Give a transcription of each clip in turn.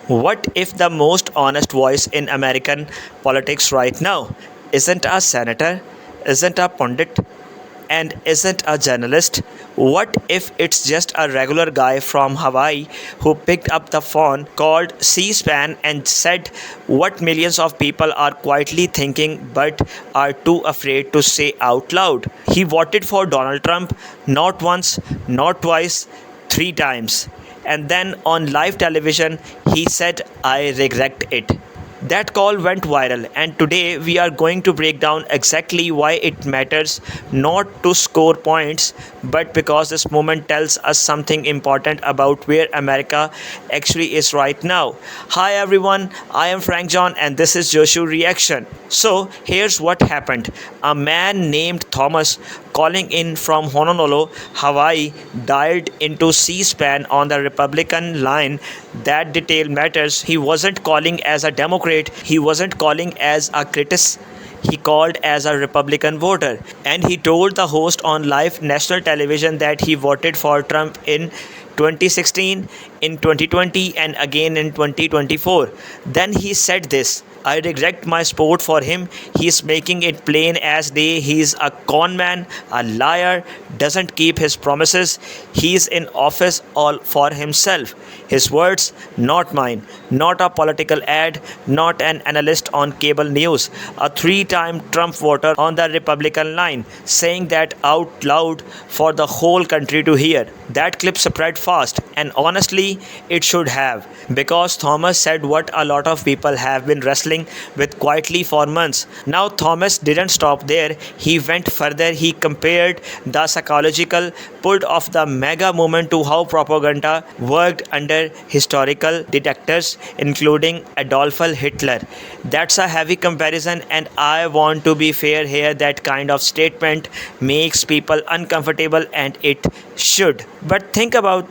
What if the most honest voice in American politics right now isn't a senator, isn't a pundit, and isn't a journalist? What if it's just a regular guy from Hawaii who picked up the phone, called C SPAN, and said what millions of people are quietly thinking but are too afraid to say out loud? He voted for Donald Trump not once, not twice, three times. And then on live television, he said, I regret it. That call went viral, and today we are going to break down exactly why it matters not to score points, but because this moment tells us something important about where America actually is right now. Hi everyone, I am Frank John, and this is Joshu Reaction. So, here's what happened. A man named Thomas, calling in from Honolulu, Hawaii, dialed into C SPAN on the Republican line. That detail matters. He wasn't calling as a Democrat, he wasn't calling as a critic. He called as a Republican voter, and he told the host on live national television that he voted for Trump in 2016, in 2020, and again in 2024. Then he said this: I regret my support for him. He's making it plain as day. He's a con man, a liar, doesn't keep his promises. He's in office all for himself. His words, not mine, not a political ad, not an analyst on cable news, a three-time Trump voter on the Republican line, saying that out loud for the whole country to hear. That clip spread fast, and honestly, it should have, because Thomas said what a lot of people have been wrestling with quietly for months. Now, Thomas didn't stop there. He went further. He compared the psychological pull of the MAGA movement to how propaganda worked under historical detectives, including Adolf Hitler. That's a heavy comparison, and I want to be fair here. That kind of statement makes people uncomfortable, and it should. But think about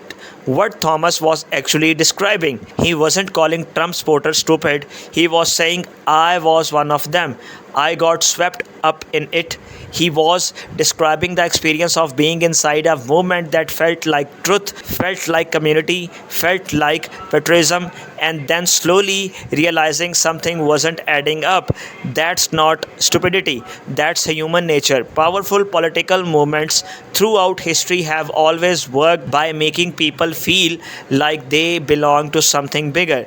what Thomas was actually describing. He wasn't calling Trump supporters stupid, he was saying, I was one of them. I got swept up in it. He was describing the experience of being inside a movement that felt like truth, felt like community, felt like patriotism, and then slowly realizing something wasn't adding up. That's not stupidity, that's human nature. Powerful political movements throughout history have always worked by making people feel like they belong to something bigger.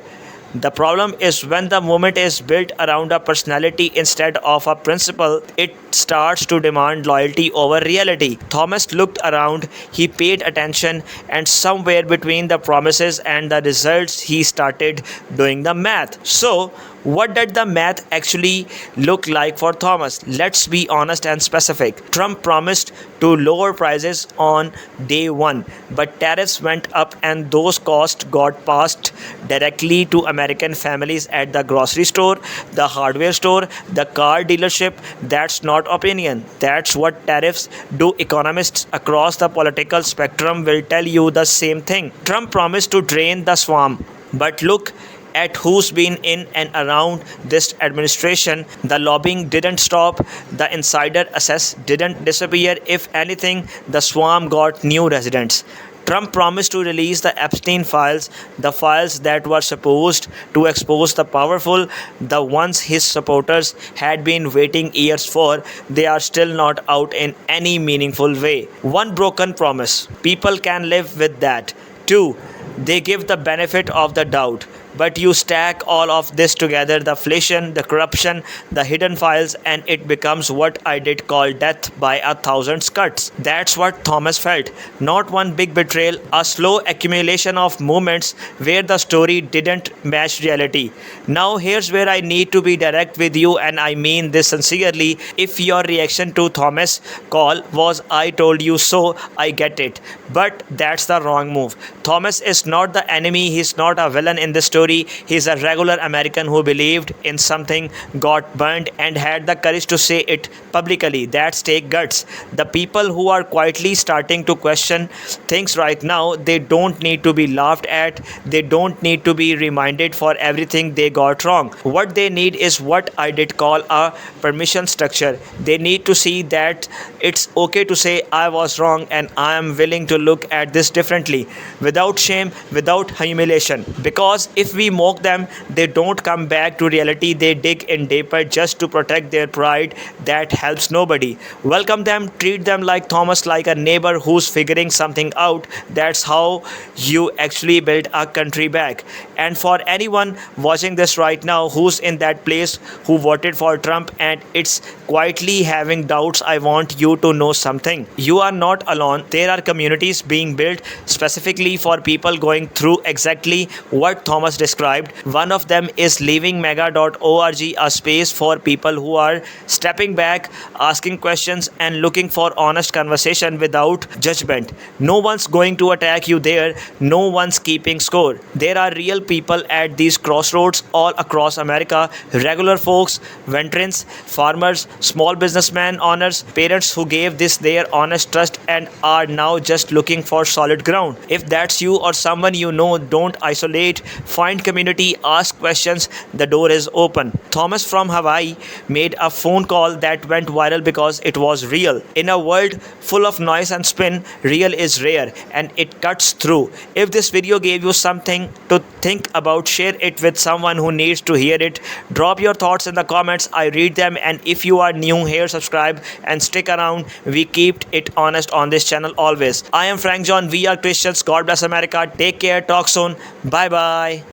The problem is when the movement is built around a personality instead of a principle, it starts to demand loyalty over reality. Thomas looked around, he paid attention, and somewhere between the promises and the results, he started doing the math. So, what did the math actually look like for Thomas? Let's be honest and specific. Trump promised to lower prices on day one, but tariffs went up and those costs got passed directly to American families at the grocery store, the hardware store, the car dealership. That's not opinion. That's what tariffs do. Economists across the political spectrum will tell you the same thing. Trump promised to drain the swamp, but look at who's been in and around this administration. The lobbying didn't stop, the insider access didn't disappear. If anything, the swamp got new residents. Trump promised to release the Epstein files, the files that were supposed to expose the powerful, the ones his supporters had been waiting years for. They are still not out in any meaningful way. One broken promise. People can live with that. Two, they give the benefit of the doubt. But you stack all of this together, the inflation, the corruption, the hidden files, and it becomes what I did call death by a thousand cuts. That's what Thomas felt. Not one big betrayal, a slow accumulation of moments where the story didn't match reality. Now, here's where I need to be direct with you, and I mean this sincerely. If your reaction to Thomas' call was, I told you so, I get it. But that's the wrong move. Thomas is not the enemy, he's not a villain in this story. He's a regular American who believed in something, got burned, and had the courage to say it publicly. That's take guts. The people who are quietly starting to question things right now, they don't need to be laughed at. They don't need to be reminded for everything they got wrong. What they need is what I did call a permission structure. They need to see that it's okay to say I was wrong and I am willing to look at this differently without shame. shame, without humiliation. Because if we mock them, they don't come back to reality, they dig in deeper just to protect their pride. That helps nobody. Welcome them, treat them like Thomas, like a neighbor who's figuring something out. That's how you actually build a country back. And for anyone watching this right now who's in that place who voted for Trump and it's quietly having doubts, I want you to know something. You are not alone. There are communities being built specifically for people going through exactly what Thomas described. One of them is leavingmaga.org, a space for people who are stepping back, asking questions, and looking for honest conversation without judgment. No one's going to attack you there, no one's keeping score. There are real people at these crossroads all across America, regular folks, veterans, farmers, small businessmen, owners, parents who gave this their honest trust and are now just looking for solid ground. If that's you or someone you know, don't isolate, find community, ask questions, the door is open. Thomas from Hawaii made a phone call that went viral because it was real. In a world full of noise and spin, real is rare and it cuts through. If this video gave you something to think about, share it with someone who needs to hear it. Drop your thoughts in the comments, I read them, and if you are new here, subscribe and stick around. We keep it honest on this channel always. I am Frank John, we are Christians. God bless America. Take care, talk soon. Bye bye.